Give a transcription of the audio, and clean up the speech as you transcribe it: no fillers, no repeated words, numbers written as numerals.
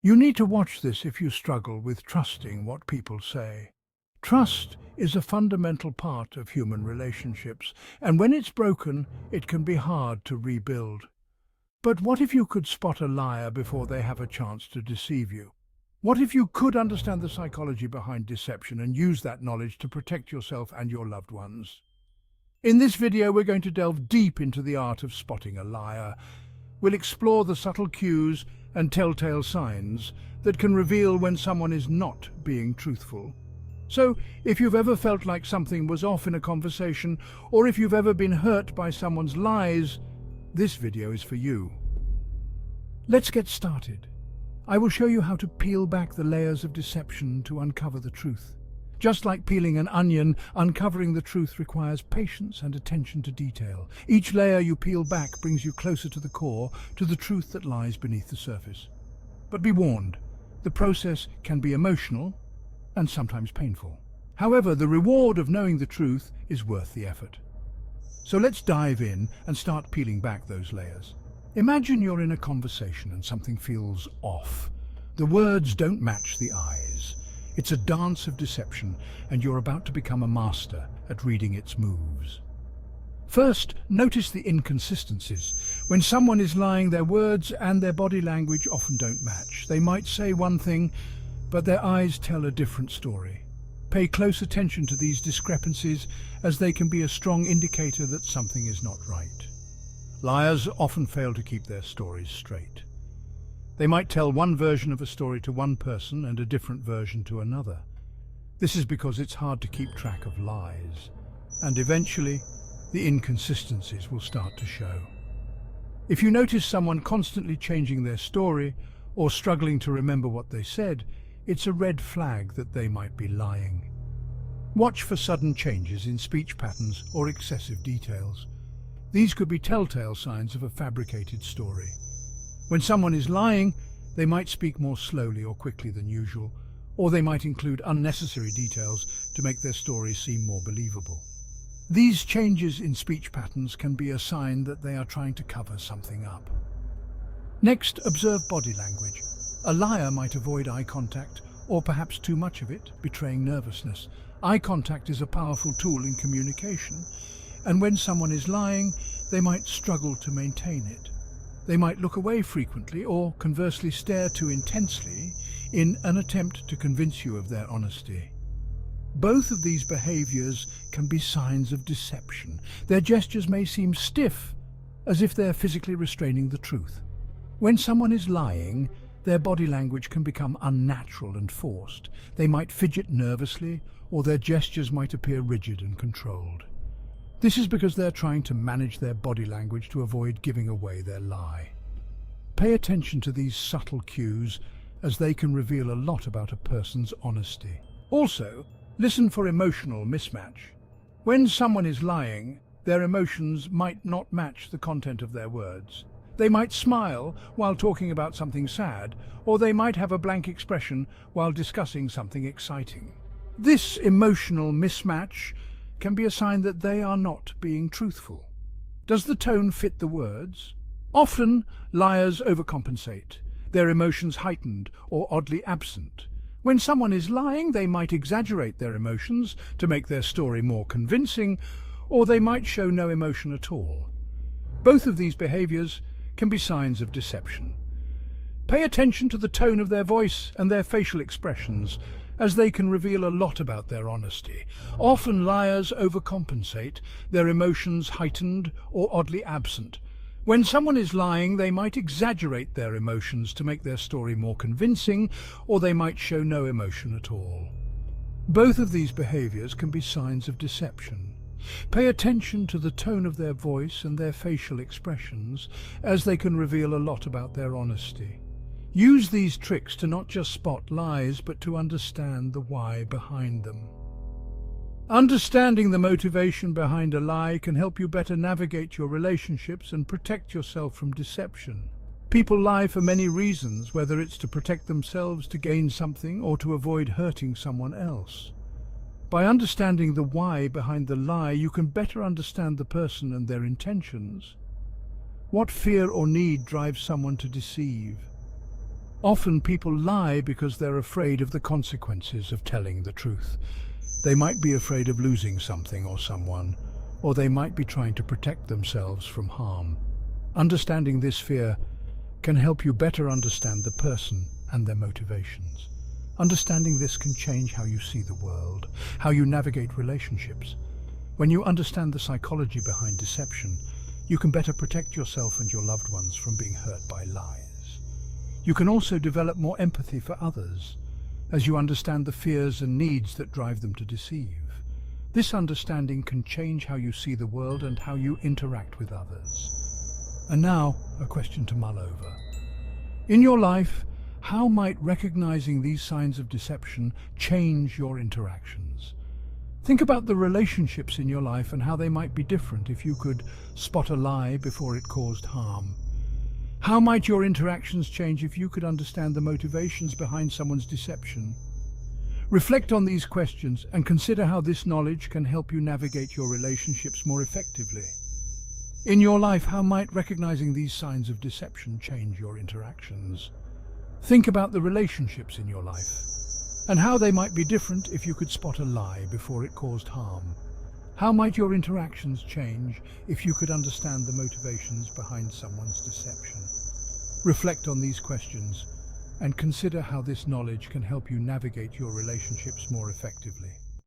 You need to watch this if you struggle with trusting what people say. Trust is a fundamental part of human relationships, and when it's broken, it can be hard to rebuild. But what if you could spot a liar before they have a chance to deceive you? What if you could understand the psychology behind deception and use that knowledge to protect yourself and your loved ones? In this video, we're going to delve deep into the art of spotting a liar. We'll explore the subtle cues and telltale signs that can reveal when someone is not being truthful. So, if you've ever felt like something was off in a conversation, or if you've ever been hurt by someone's lies, this video is for you. Let's get started. I will show you how to peel back the layers of deception to uncover the truth. Just like peeling an onion, uncovering the truth requires patience and attention to detail. Each layer you peel back brings you closer to the core, to the truth that lies beneath the surface. But be warned, the process can be emotional and sometimes painful. However, the reward of knowing the truth is worth the effort. So let's dive in and start peeling back those layers. Imagine you're in a conversation and something feels off. The words don't match the eyes. It's a dance of deception, and you're about to become a master at reading its moves. First, notice the inconsistencies. When someone is lying, their words and their body language often don't match. They might say one thing, but their eyes tell a different story. Pay close attention to these discrepancies, as they can be a strong indicator that something is not right. Liars often fail to keep their stories straight. They might tell one version of a story to one person and a different version to another. This is because it's hard to keep track of lies, and eventually the inconsistencies will start to show. If you notice someone constantly changing their story or struggling to remember what they said, it's a red flag that they might be lying. Watch for sudden changes in speech patterns or excessive details. These could be telltale signs of a fabricated story. When someone is lying, they might speak more slowly or quickly than usual, or they might include unnecessary details to make their story seem more believable. These changes in speech patterns can be a sign that they are trying to cover something up. Next, observe body language. A liar might avoid eye contact, or perhaps too much of it, betraying nervousness. Eye contact is a powerful tool in communication, and when someone is lying, they might struggle to maintain it. They might look away frequently or conversely stare too intensely in an attempt to convince you of their honesty. Both of these behaviors can be signs of deception. Their gestures may seem stiff, as if they're physically restraining the truth. When someone is lying, their body language can become unnatural and forced. They might fidget nervously, or their gestures might appear rigid and controlled. This is because they're trying to manage their body language to avoid giving away their lie. Pay attention to these subtle cues, as they can reveal a lot about a person's honesty. Also, listen for emotional mismatch. When someone is lying, their emotions might not match the content of their words. They might smile while talking about something sad, or they might have a blank expression while discussing something exciting. This emotional mismatch can be a sign that they are not being truthful. Does the tone fit the words? Often, liars overcompensate, their emotions heightened or oddly absent. When someone is lying, they might exaggerate their emotions to make their story more convincing, or they might show no emotion at all. Both of these behaviors can be signs of deception. Pay attention to the tone of their voice and their facial expressions, as they can reveal a lot about their honesty. Often liars overcompensate, their emotions heightened or oddly absent. When someone is lying, they might exaggerate their emotions to make their story more convincing, or they might show no emotion at all. Both of these behaviors can be signs of deception. Pay attention to the tone of their voice and their facial expressions, as they can reveal a lot about their honesty. Use these tricks to not just spot lies, but to understand the why behind them. Understanding the motivation behind a lie can help you better navigate your relationships and protect yourself from deception. People lie for many reasons, whether it's to protect themselves, to gain something, or to avoid hurting someone else. By understanding the why behind the lie, you can better understand the person and their intentions. What fear or need drives someone to deceive? Often people lie because they're afraid of the consequences of telling the truth. They might be afraid of losing something or someone, or they might be trying to protect themselves from harm. Understanding this fear can help you better understand the person and their motivations. Understanding this can change how you see the world, how you navigate relationships. When you understand the psychology behind deception, you can better protect yourself and your loved ones from being hurt by lies. You can also develop more empathy for others, as you understand the fears and needs that drive them to deceive. This understanding can change how you see the world and how you interact with others. And now, a question to mull over. In your life, how might recognizing these signs of deception change your interactions? Think about the relationships in your life and how they might be different if you could spot a lie before it caused harm. How might your interactions change if you could understand the motivations behind someone's deception? Reflect on these questions and consider how this knowledge can help you navigate your relationships more effectively. In your life, how might recognizing these signs of deception change your interactions? Think about the relationships in your life and how they might be different if you could spot a lie before it caused harm. How might your interactions change if you could understand the motivations behind someone's deception? Reflect on these questions and consider how this knowledge can help you navigate your relationships more effectively.